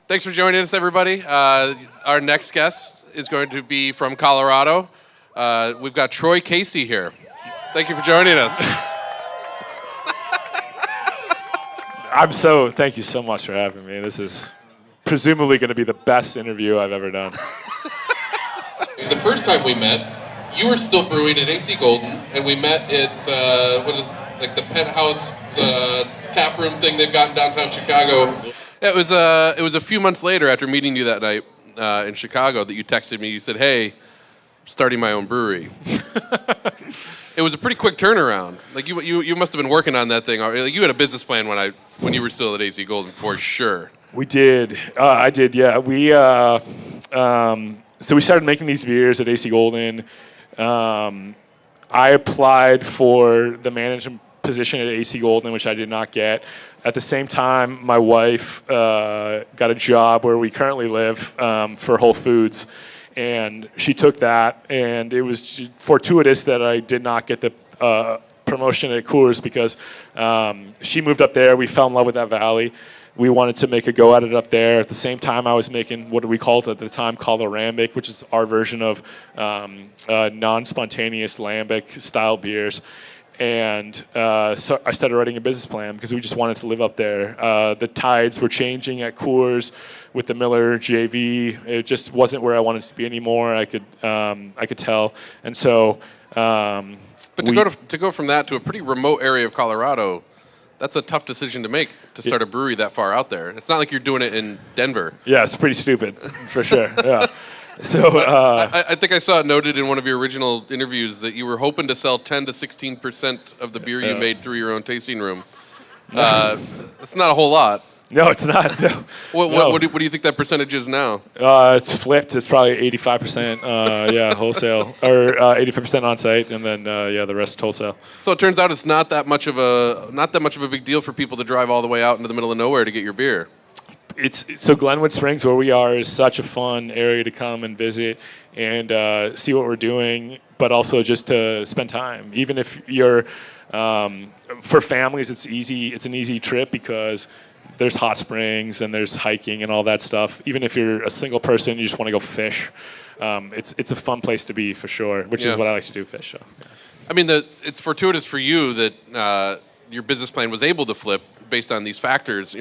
Thanks for joining us, everybody. Our next guest is going to be from Colorado. We've got Troy Casey here. Thank you for joining us. Thank you so much for having me. This is presumably going to be the best interview I've ever done. The first time we met, you were still brewing at AC Golden, and we met at the penthouse tap room thing they've got in downtown Chicago. It was a few months later after meeting you that night in Chicago that you texted me. You said, "Hey, I'm starting my own brewery." It was a pretty quick turnaround. Like you must have been working on that thing. You had a business plan when you were still at AC Golden for sure. We did. I did. Yeah. So we started making these beers at AC Golden. I applied for the management position at AC Golden, which I did not get. At the same time, my wife got a job where we currently live for Whole Foods, and she took that. And it was fortuitous that I did not get the promotion at Coors because she moved up there. We fell in love with that valley. We wanted to make a go at it up there. At the same time, I was making what we called at the time called a lambic, which is our version of non-spontaneous lambic style beers. And so I started writing a business plan because we just wanted to live up there. The tides were changing at Coors with the Miller JV. It just wasn't where I wanted to be anymore. I could tell, and so. But to go from that to a pretty remote area of Colorado, that's a tough decision to make to start a brewery that far out there. It's not like you're doing it in Denver. Yeah, it's pretty stupid, for sure. Yeah. So I think I saw it noted in one of your original interviews that you were hoping to sell 10 to 16% of the beer you made through your own tasting room. That's not a whole lot. No, it's not. No. What do you think that percentage is now? It's flipped. It's probably 85%. Wholesale, or 85% on site, and then the rest wholesale. So it turns out it's not that much of a big deal for people to drive all the way out into the middle of nowhere to get your beer. So Glenwood Springs, where we are, is such a fun area to come and visit and see what we're doing, but also just to spend time. Even if you're for families, it's easy. It's an easy trip because there's hot springs and there's hiking and all that stuff. Even if you're a single person, you just want to go fish. It's a fun place to be for sure, which is what I like to do, fish. So, yeah. I mean, it's fortuitous for you that your business plan was able to flip based on these factors.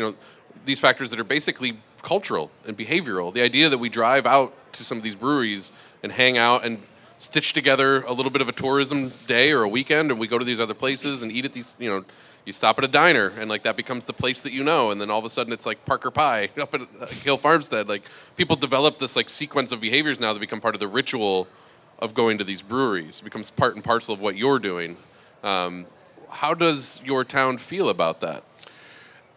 These factors that are basically cultural and behavioral. The idea that we drive out to some of these breweries and hang out and stitch together a little bit of a tourism day or a weekend, and we go to these other places and eat at these, you stop at a diner, and like that becomes the place that and then all of a sudden it's like Parker Pie up at Hill Farmstead. Like people develop this like sequence of behaviors now that become part of the ritual of going to these breweries. It becomes part and parcel of what you're doing. How does your town feel about that?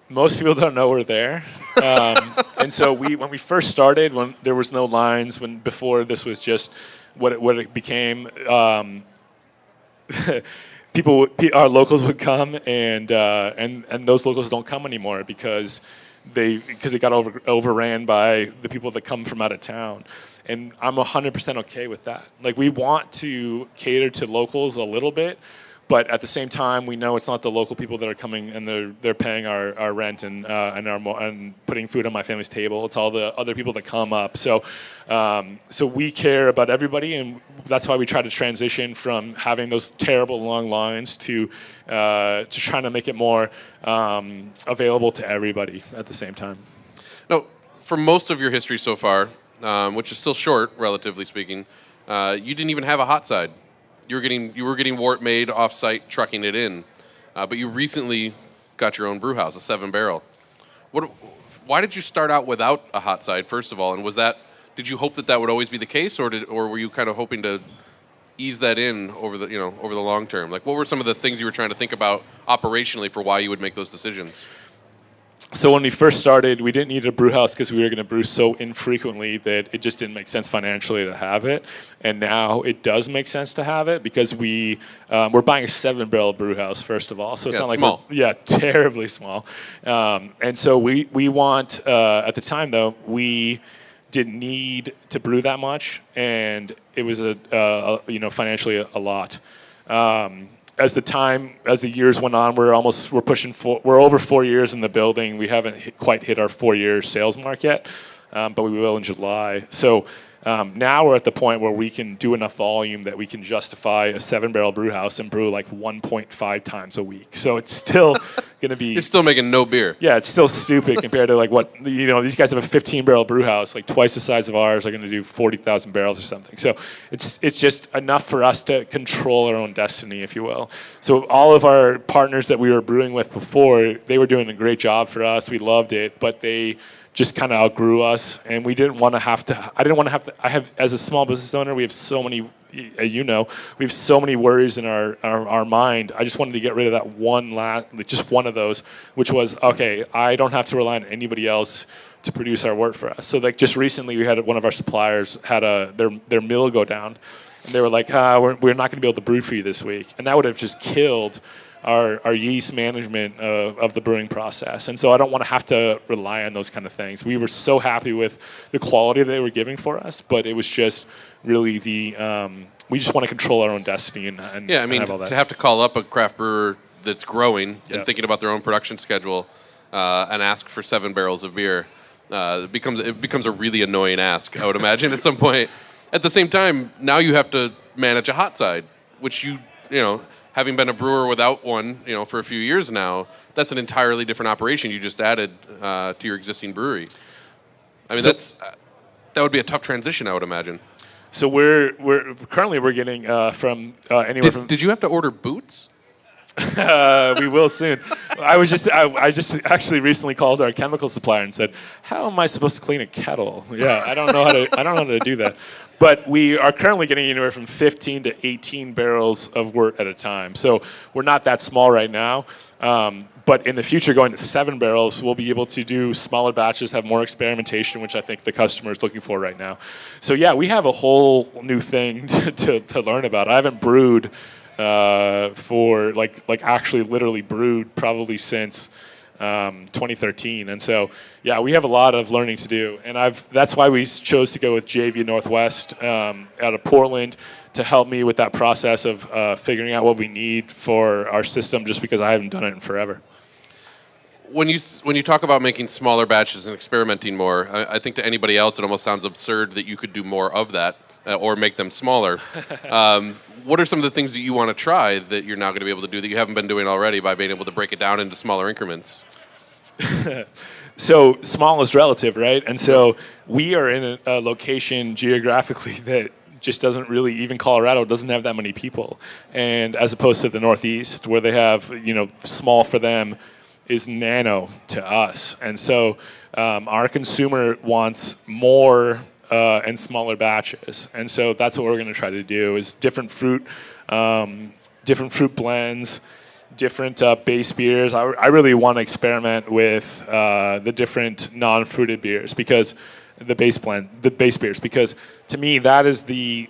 Most people don't know we're there, and so when we first started, when there was no lines, before this was just what it became. Our locals would come, and those locals don't come anymore because it got overran by the people that come from out of town. And I'm 100% okay with that. Like, we want to cater to locals a little bit, but at the same time, we know it's not the local people that are coming and they're paying our rent and putting food on my family's table. It's all the other people that come up. So we care about everybody, and that's why we try to transition from having those terrible long lines to trying to make it more available to everybody at the same time. No, for most of your history so far, which is still short, relatively speaking, you didn't even have a hot side. You were getting wort made off-site, trucking it in, but you recently got your own brew house, a 7-barrel. Why did you start out without a hot side, first of all? And did you hope that would always be the case, or were you kind of hoping to ease that in over the long term? Like, what were some of the things you were trying to think about operationally for why you would make those decisions? So when we first started, we didn't need a brew house because we were going to brew so infrequently that it just didn't make sense financially to have it. And now it does make sense to have it because we're buying a 7-barrel brew house, first of all. So it's not like small. Terribly small. And so we want at the time though we didn't need to brew that much, and it was financially a lot. as the years went on, we're over 4 years in the building. We haven't quite hit our 4-year sales mark yet, but we will in July. So now we're at the point where we can do enough volume that we can justify a 7-barrel brew house and brew like 1.5 times a week. So it's still going to be. You're still making no beer. Yeah, it's still stupid compared to like what these guys have a 15-barrel brew house, like twice the size of ours. Are going to do 40,000 barrels or something. So it's just enough for us to control our own destiny, if you will. So all of our partners that we were brewing with before, they were doing a great job for us. We loved it, but they just kind of outgrew us, and we didn't want to have to. I didn't want to have to. I have, as a small business owner, we have so many. We have so many worries in our mind. I just wanted to get rid of that just one of those, which was okay. I don't have to rely on anybody else to produce our wort for us. So like just recently, we had one of our suppliers had their mill go down, and they were like, we're not going to be able to brew for you this week, and that would have just killed our yeast management of the brewing process. And so I don't want to have to rely on those kind of things. We were so happy with the quality they were giving for us, but it was just really we just want to control our own destiny and have all that. To have to call up a craft brewer that's growing and thinking about their own production schedule and ask for 7 barrels of beer, it becomes a really annoying ask, I would imagine, at some point. At the same time, now you have to manage a hot side, which having been a brewer without one, for a few years now, that's an entirely different operation you just added to your existing brewery. I mean, that would be a tough transition, I would imagine. So we're currently getting from anywhere from. Did you have to order boots? We will soon. I just actually recently called our chemical supplier and said, "How am I supposed to clean a kettle?" Yeah, I don't know how to do that. But we are currently getting anywhere from 15 to 18 barrels of wort at a time. So we're not that small right now. But in the future, going to 7 barrels, we'll be able to do smaller batches, have more experimentation, which I think the customer is looking for right now. So yeah, we have a whole new thing to learn about. I haven't brewed for like actually literally brewed probably since 2013, and so yeah, we have a lot of learning to do, and that's why we chose to go with JV Northwest out of Portland to help me with that process of figuring out what we need for our system, just because I haven't done it in forever. When you talk about making smaller batches and experimenting more, I think to anybody else it almost sounds absurd that you could do more of that or make them smaller. What are some of the things that you want to try that you're now going to be able to do that you haven't been doing already by being able to break it down into smaller increments? So small is relative, right? And so we are in a location geographically that just doesn't really, even Colorado doesn't have that many people. And as opposed to the Northeast where they have, small for them is nano to us. And so our consumer wants more and smaller batches, and so that's what we're going to try to do: is different fruit blends, different base beers. I really want to experiment with the different non-fruited beers, because the base beers, because to me that is the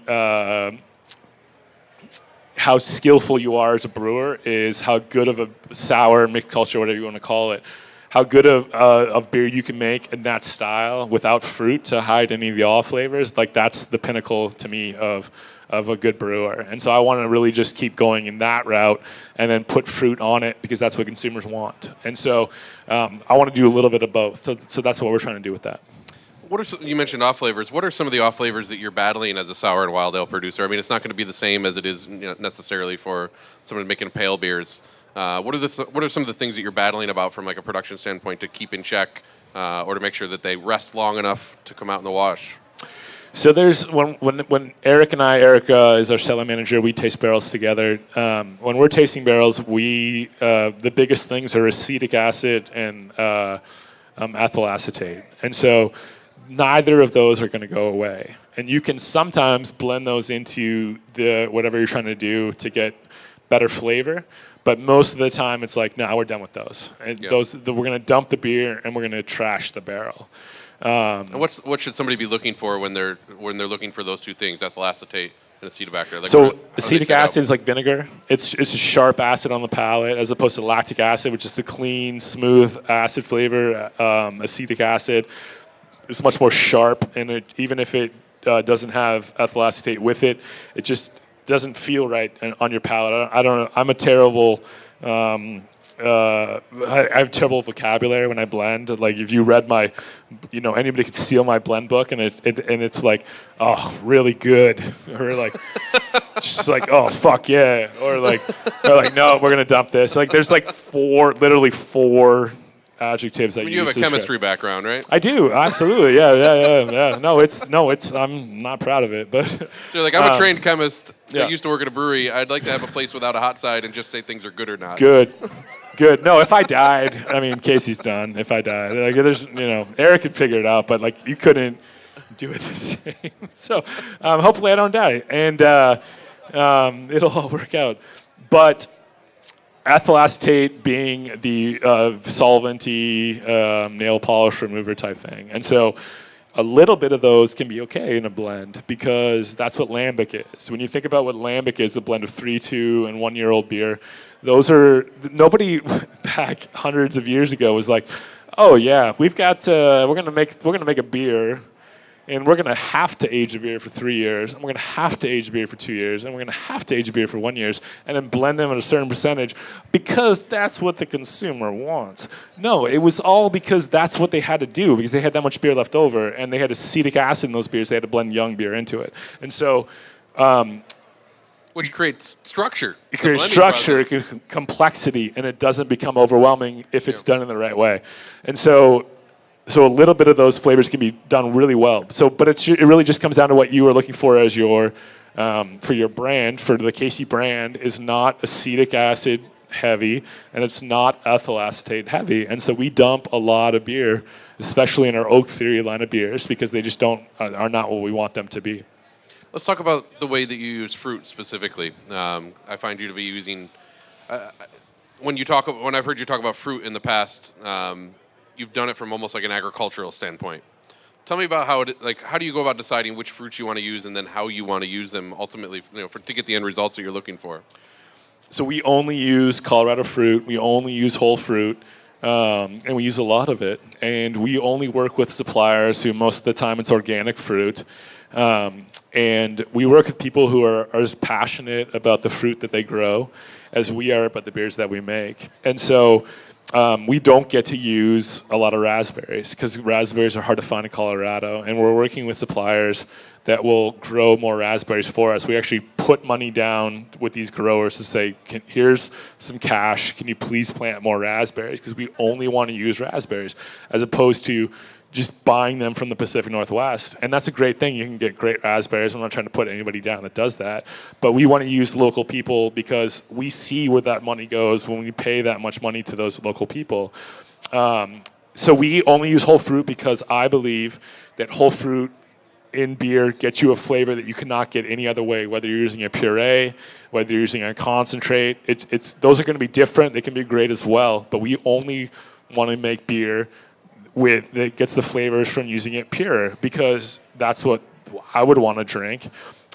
how skillful you are as a brewer is how good of a sour mixed culture, whatever you want to call it, how good of beer you can make in that style without fruit to hide any of the olive flavors. Like, that's the pinnacle to me of a good brewer. And so I want to really just keep going in that route and then put fruit on it, because that's what consumers want. And so I want to do a little bit of both. So that's what we're trying to do with that. You mentioned off flavors. What are some of the off flavors that you're battling as a sour and wild ale producer? I mean, it's not going to be the same as it is necessarily for someone making pale beers. What are some of the things that you're battling about from like a production standpoint to keep in check or to make sure that they rest long enough to come out in the wash? So there's when Eric is our cellar manager, we taste barrels together. When we're tasting barrels, the biggest things are acetic acid and ethyl acetate, and so neither of those are going to go away. And you can sometimes blend those into whatever you're trying to do to get better flavor. But most of the time, it's like, no, we're done with those. And we're going to dump the beer and we're going to trash the barrel. And what should somebody be looking for when they're looking for those two things, ethyl acetate and acetobacter? Like, so acetic acid is like vinegar. It's a sharp acid on the palate, as opposed to lactic acid, which is the clean, smooth acid flavor. Acetic acid is much more sharp, and even if it doesn't have ethyl acetate with it, doesn't feel right on your palate. I don't know. I'm a terrible. I have terrible vocabulary when I blend. Like if you read my, anybody could steal my blend book and it's like, oh, really good, or like, just like, oh, fuck yeah, or like, no, we're gonna dump this. Like there's like literally four adjectives you have a chemistry background, right? I do, absolutely, yeah. No, it's. I'm not proud of it, but. So you're like, I'm a trained chemist that used to work at a brewery. I'd like to have a place without a hot side and just say things are good or not. Good. No, if I died, I mean, Casey's done. If I died, like, there's, Eric could figure it out, but like, you couldn't do it the same. So, hopefully, I don't die, and it'll all work out. But ethyl acetate being the solventy nail polish remover type thing, and so a little bit of those can be okay in a blend because that's what lambic is. When you think about what lambic is, a blend of 3, 2, and 1 year old beer. Those are nobody back hundreds of years ago was like, oh yeah, we're gonna make a beer, and we're gonna have to age a beer for 3 years, and we're gonna have to age a beer for 2 years, and we're gonna have to age a beer for 1 year, and then blend them at a certain percentage because that's what the consumer wants. No, it was all because that's what they had to do because they had that much beer left over, and they had acetic acid in those beers. They had to blend young beer into it, and so. Which creates structure. It creates structure, it creates complexity, and it doesn't become overwhelming if it's done in the right way. And so a little bit of those flavors can be done really well. But it really just comes down to what you are looking for as your for your brand. For the Casey brand, is not acetic acid heavy, and it's not ethyl acetate heavy. And so we dump a lot of beer, especially in our Oak Theory line of beers, because they just are not what we want them to be. Let's talk about the way that you use fruit specifically. I find you to be using when I've heard you talk about fruit in the past, you've done it from almost like an agricultural standpoint. Tell me about how do you go about deciding which fruits you want to use and then how you want to use them ultimately, to get the end results that you're looking for. So we only use Colorado fruit. We only use whole fruit. And we use a lot of it. And we only work with suppliers who most of the time it's organic fruit. And we work with people who are as passionate about the fruit that they grow as we are about the beers that we make. And so we don't get to use a lot of raspberries because raspberries are hard to find in Colorado. And we're working with suppliers that will grow more raspberries for us. We actually put money down with these growers to say, here's some cash. Can you please plant more raspberries? Because we only want to use raspberries as opposed to just buying them from the Pacific Northwest. And that's a great thing. You can get great raspberries. I'm not trying to put anybody down that does that. But we want to use local people because we see where that money goes when we pay that much money to those local people. So we only use whole fruit because I believe that whole fruit in beer gets you a flavor that you cannot get any other way, whether you're using a puree, whether you're using a concentrate. Those are going to be different. They can be great as well. But we only want to make beer that gets the flavors from using it pure because that's what I would want to drink,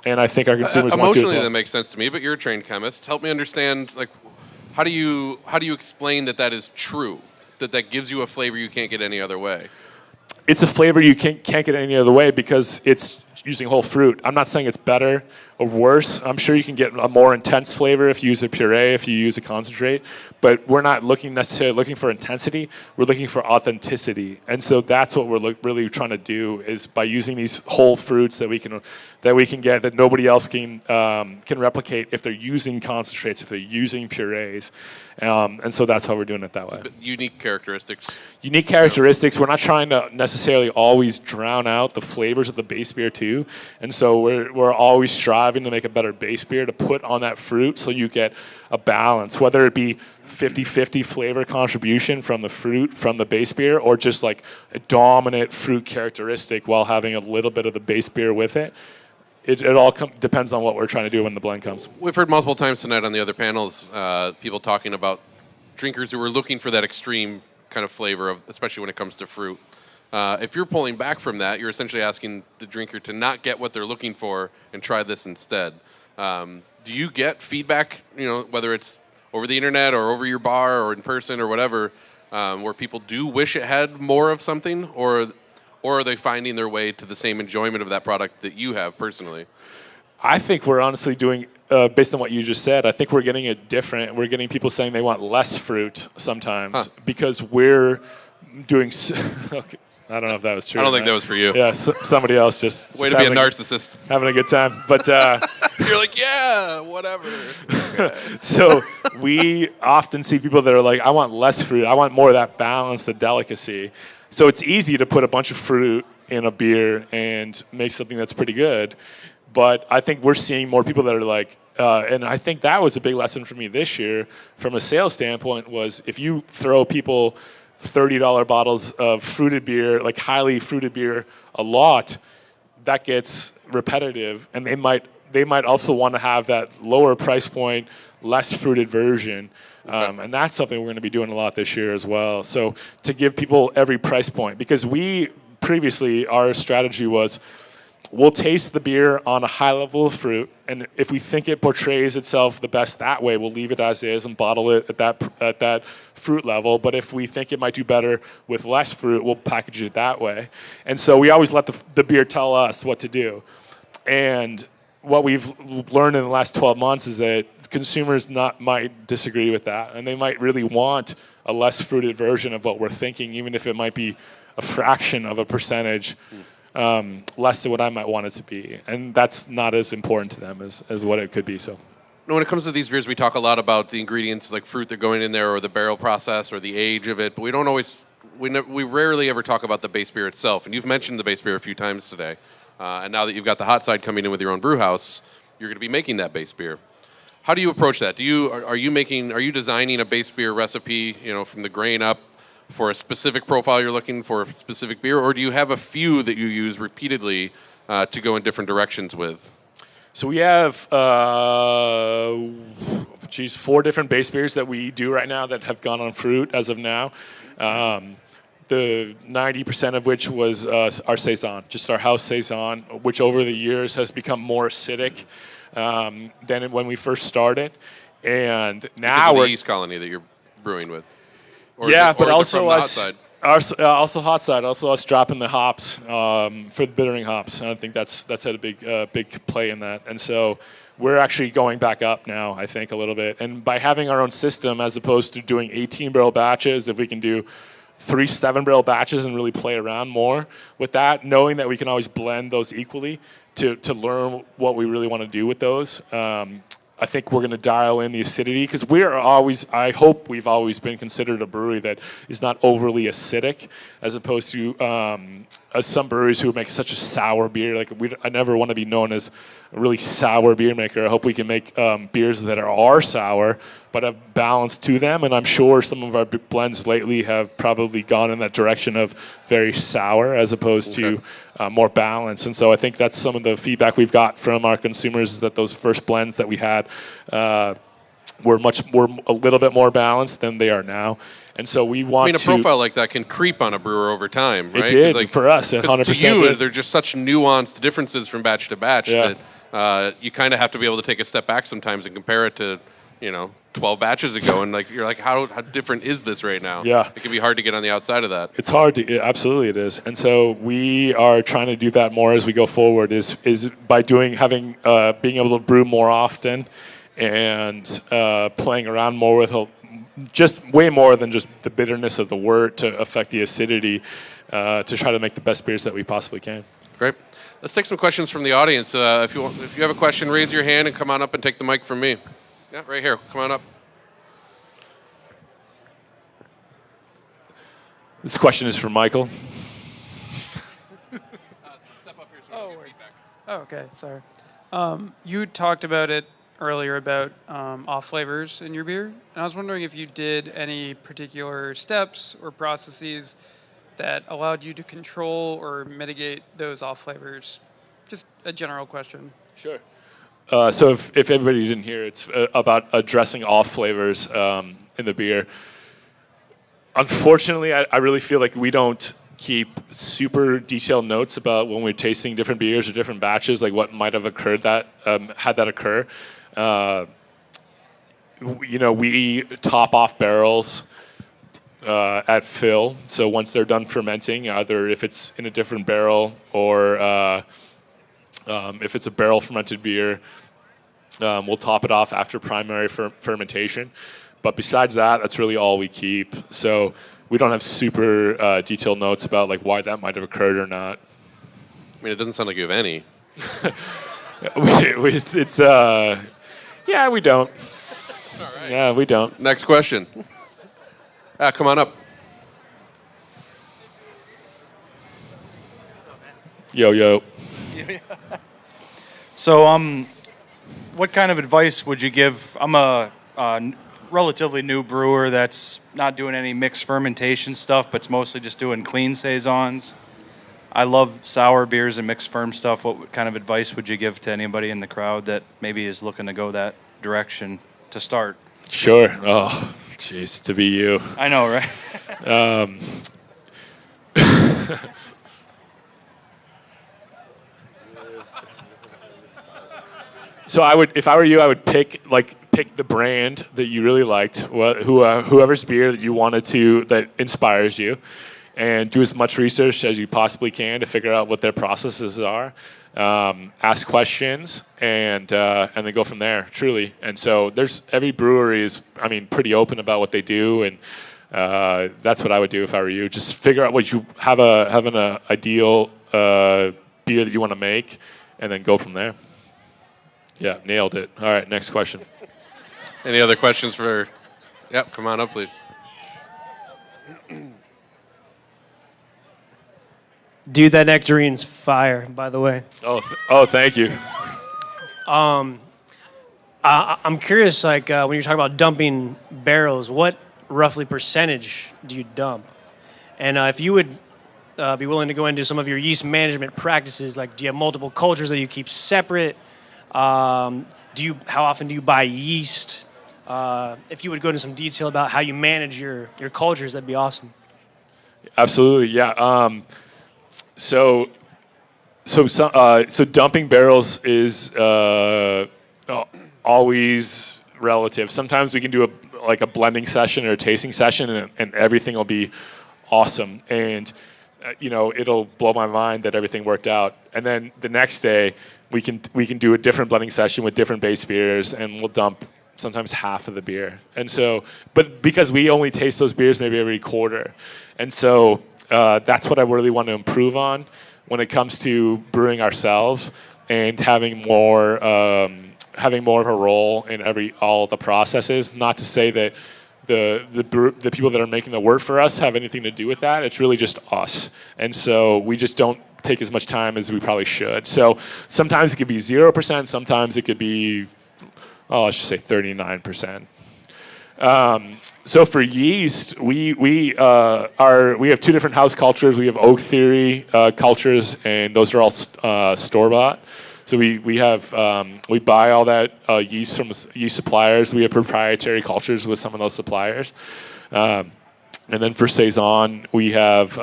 and I think our consumers want to as well. Emotionally, that makes sense to me. But you're a trained chemist. Help me understand. How do you explain that is true? That gives you a flavor you can't get any other way. It's a flavor you can't get any other way because it's using whole fruit. I'm not saying it's better or worse. I'm sure you can get a more intense flavor if you use a puree, if you use a concentrate. But we're not necessarily looking for intensity. We're looking for authenticity. And so that's what we're really trying to do is by using these whole fruits that we can get that nobody else can replicate if they're using concentrates, if they're using purees. And so that's how we're doing it that way. Unique characteristics. Unique characteristics. We're not trying to necessarily always drown out the flavors of the base beer too. And so we're always striving to make a better base beer to put on that fruit so you get a balance, whether it be 50-50 flavor contribution from the fruit from the base beer or just like a dominant fruit characteristic while having a little bit of the base beer with it. It all depends on what we're trying to do when the blend comes. We've heard multiple times tonight on the other panels people talking about drinkers who are looking for that extreme kind of flavor, especially when it comes to fruit. If you're pulling back from that, you're essentially asking the drinker to not get what they're looking for and try this instead. Do you get feedback, whether it's over the internet or over your bar or in person or whatever, where people do wish it had more of something, or are they finding their way to the same enjoyment of that product that you have personally? I think we're honestly doing based on what you just said, I think we're getting it different. We're getting people saying they want less fruit sometimes because we're doing. Okay. I don't know if that was true. I don't think that was for you. Yeah, somebody else just. Way to be a narcissist. Having a good time, but you're like, yeah, whatever. Okay. So we often see people that are like, I want less fruit. I want more of that balance, the delicacy. So it's easy to put a bunch of fruit in a beer and make something that's pretty good. But I think we're seeing more people that are like, and I think that was a big lesson for me this year from a sales standpoint was if you throw people $30 bottles of fruited beer, like highly fruited beer, a lot, that gets repetitive, and they might also want to have that lower price point, less fruited version, and that's something we're going to be doing a lot this year as well. So to give people every price point, because previously our strategy was we'll taste the beer on a high level of fruit, and if we think it portrays itself the best that way, we'll leave it as is and bottle it at that fruit level. But if we think it might do better with less fruit, we'll package it that way. And so we always let the beer tell us what to do. And what we've learned in the last 12 months is that consumers might disagree with that, and they might really want a less fruited version of what we're thinking, even if it might be a fraction of a percentage less than what I might want it to be. And that's not as important to them as what it could be. So, when it comes to these beers, we talk a lot about the ingredients like fruit that are going in there or the barrel process or the age of it, but we don't always, we rarely ever talk about the base beer itself. And you've mentioned the base beer a few times today. And now that you've got the hot side coming in with your own brew house, you're going to be making that base beer. How do you approach that? Are you designing a base beer recipe, from the grain up for a specific profile you're looking for a specific beer, or do you have a few that you use repeatedly to go in different directions with? So we have 4 different base beers that we do right now that have gone on fruit as of now. The 90% of which was our Saison, just our house Saison, which over the years has become more acidic than when we first started. And now we're the yeast colony that you're brewing with. But also us, also hot side, also us dropping the hops for the bittering hops. And I think that's had a big play in that. And so we're actually going back up now, I think, a little bit. And by having our own system, as opposed to doing 18-barrel batches, if we can do 3 7-barrel batches and really play around more with that, knowing that we can always blend those equally to learn what we really want to do with those. I think we're going to dial in the acidity because I hope we've always been considered a brewery that is not overly acidic, as opposed to some breweries who make such a sour beer. Like I never want to be known as a really sour beer maker. I hope we can make beers that are sour but have balance to them. And I'm sure some of our blends lately have probably gone in that direction of very sour as opposed to more balance. And so I think that's some of the feedback we've got from our consumers is that those first blends that we had were a little bit more balanced than they are now. And so we want a profile like that can creep on a brewer over time, right? It did, for us, 100%. To you, they're just such nuanced differences from batch to batch that you kind of have to be able to take a step back sometimes and compare it to, 12 batches ago, and you're like, how different is this right now? Yeah. It can be hard to get on the outside of that. It's hard absolutely it is. And so we are trying to do that more as we go forward is by being able to brew more often and playing around more with just way more than just the bitterness of the wort to affect the acidity to try to make the best beers that we possibly can. Great. Let's take some questions from the audience. If you have a question, raise your hand and come on up and take the mic from me. Yeah, right here. Come on up. This question is for Michael. Step up here so we can get feedback. Oh, okay. Sorry. You talked about it earlier about off flavors in your beer, and I was wondering if you did any particular steps or processes that allowed you to control or mitigate those off flavors. Just a general question. Sure. So if everybody didn't hear, it's about addressing off flavors in the beer. Unfortunately, I really feel like we don't keep super detailed notes about when we're tasting different beers or different batches, like what might have occurred that had that occur. We top off barrels at fill. So once they're done fermenting, either if it's in a different barrel or if it's a barrel fermented beer, We'll top it off after primary fermentation. But besides that, that's really all we keep. So we don't have super detailed notes about like why that might have occurred or not. I mean, it doesn't sound like you have any. Yeah, we don't. All right. Yeah, we don't. Next question. Come on up. Yo. So, what kind of advice would you give? I'm a relatively new brewer that's not doing any mixed fermentation stuff, but it's mostly just doing clean saisons. I love sour beers and mixed ferm stuff. What kind of advice would you give to anybody in the crowd that maybe is looking to go that direction to start? Sure. Oh, jeez, to be you. I know, right? So I would, if I were you, I would pick the brand that you really liked, whoever's beer that you wanted to, that inspires you, and do as much research as you possibly can to figure out what their processes are. Ask questions and then go from there. Truly, and so every brewery is, pretty open about what they do, and that's what I would do if I were you. Just figure out what you have an ideal beer that you want to make, and then go from there. Yeah, nailed it. All right, next question. Any other questions for? Yep, come on up, please. Dude, that nectarine's fire, by the way. Oh, thank you. I'm curious, when you're talking about dumping barrels, what roughly percentage do you dump? And if you would be willing to go into some of your yeast management practices, like do you have multiple cultures that you keep separate? How often do you buy yeast? If you would go into some detail about how you manage your cultures, that'd be awesome. Absolutely, yeah. So dumping barrels is always relative. Sometimes we can do a blending session or a tasting session, and everything will be awesome, and it'll blow my mind that everything worked out. And then the next day, we can do a different blending session with different base beers, and we'll dump sometimes half of the beer. And so, but because we only taste those beers maybe every quarter, and so that's what I really want to improve on when it comes to brewing ourselves and having more of a role in all the processes. Not to say that the people that are making the work for us have anything to do with that. It's really just us, and so we just don't take as much time as we probably should. So sometimes it could be 0%. Sometimes it could be, let's just say 39%. So for yeast, we have two different house cultures. We have Oak Theory cultures, and those are all store bought. So we buy all that yeast from yeast suppliers. We have proprietary cultures with some of those suppliers. And then for saison, we have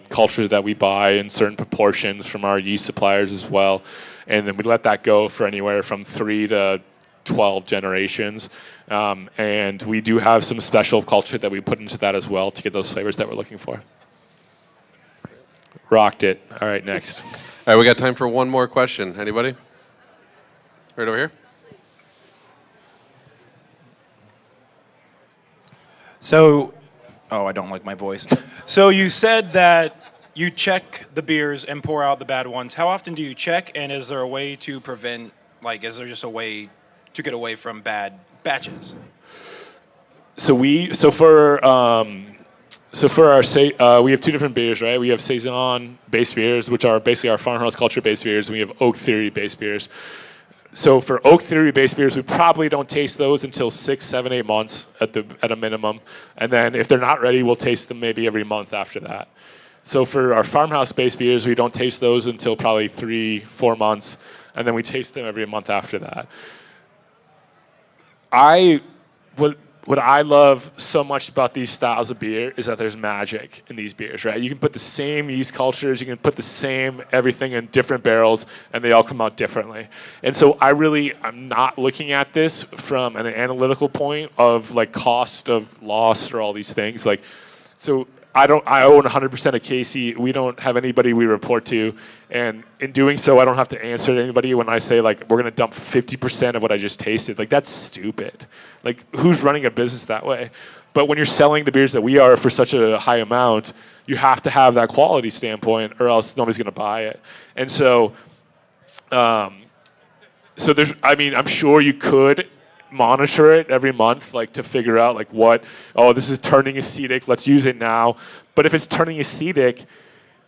cultures that we buy in certain proportions from our yeast suppliers as well. And then we let that go for anywhere from 3 to 12 generations. And we do have some special culture that we put into that as well to get those flavors that we're looking for. Rocked it. All right, next. All right, we got time for one more question. Anybody? Right over here. So, I don't like my voice. So you said that you check the beers and pour out the bad ones. How often do you check, and is there a way to prevent, is there just a way to get away from bad batches? We have two different beers, right? We have saison based beers, which are basically our farmhouse culture based beers, and we have Oak Theory based beers. So for Oak Theory based beers, we probably don't taste those until 6, 7, 8 months at a minimum, and then if they're not ready, we'll taste them maybe every month after that. So for our farmhouse based beers, we don't taste those until probably 3, 4 months, and then we taste them every month after that. What I love so much about these styles of beer is that there's magic in these beers, right? You can put the same yeast cultures, you can put the same everything in different barrels, and they all come out differently. And so I'm not looking at this from an analytical point of cost of loss or all these things. So I own 100% of Casey. We don't have anybody we report to, and in doing so, I don't have to answer to anybody when I say like we're gonna dump 50% of what I just tasted. Like that's stupid. Like who's running a business that way? But when you're selling the beers that we are for such a high amount, you have to have that quality standpoint, or else nobody's gonna buy it. And so, so there's. I mean, I'm sure you could monitor it every month, like to figure out like this is turning acetic, let's use it now. But if it's turning acetic,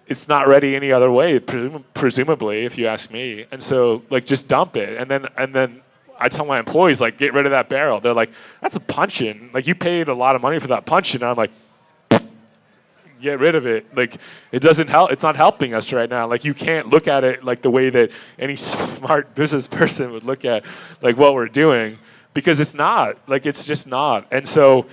it's not ready any other way, presumably, if you ask me. And so like just dump it. And then I tell my employees, like, get rid of that barrel. They're like, that's a puncheon. Like you paid a lot of money for that puncheon. And I'm like, get rid of it. Like it doesn't help. It's not helping us right now. Like you can't look at it like the way that any smart business person would look at like what we're doing. Because it's not, like it's just not. And so,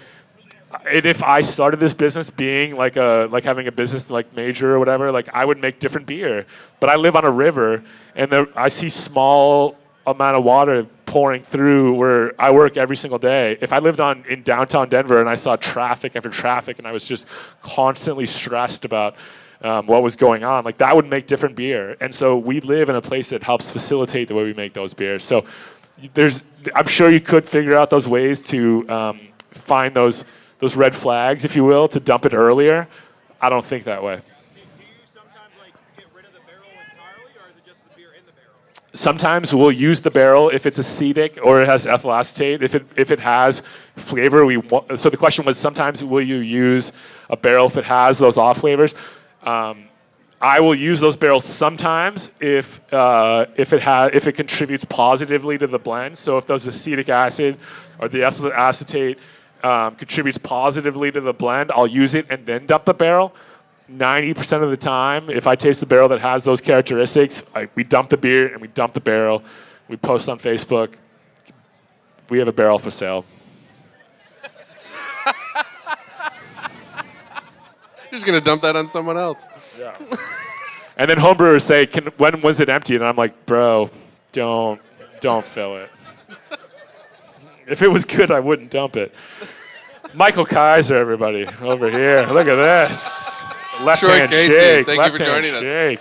and if I started this business being like having a business like major or whatever, like I would make different beer. But I live on a river, and I see small amount of water pouring through where I work every single day. If I lived in downtown Denver and I saw traffic after traffic, and I was just constantly stressed about what was going on, like that would make different beer. And so we live in a place that helps facilitate the way we make those beers. So I'm sure you could figure out those ways to find those red flags, if you will, to dump it earlier. I don't think that way. Do you sometimes get rid of the barrel entirely, or is it just the beer in the barrel? Sometimes we'll use the barrel if it's acetic or it has ethyl acetate. If it has flavor, so the question was, sometimes will you use a barrel if it has those off flavors? I will use those barrels sometimes if it contributes positively to the blend. So if those acetic acid or the ethyl acetate contributes positively to the blend, I'll use it and then dump the barrel. 90% of the time, if I taste a barrel that has those characteristics, we dump the beer and we dump the barrel. We post on Facebook. We have a barrel for sale. You're just gonna dump that on someone else. Yeah. And then homebrewers say, when was it empty? And I'm like, bro, don't fill it. If it was good, I wouldn't dump it. Michael Kaiser, everybody, over here. Look at this. Left hand Casey, shake. thank you for joining us. Shake.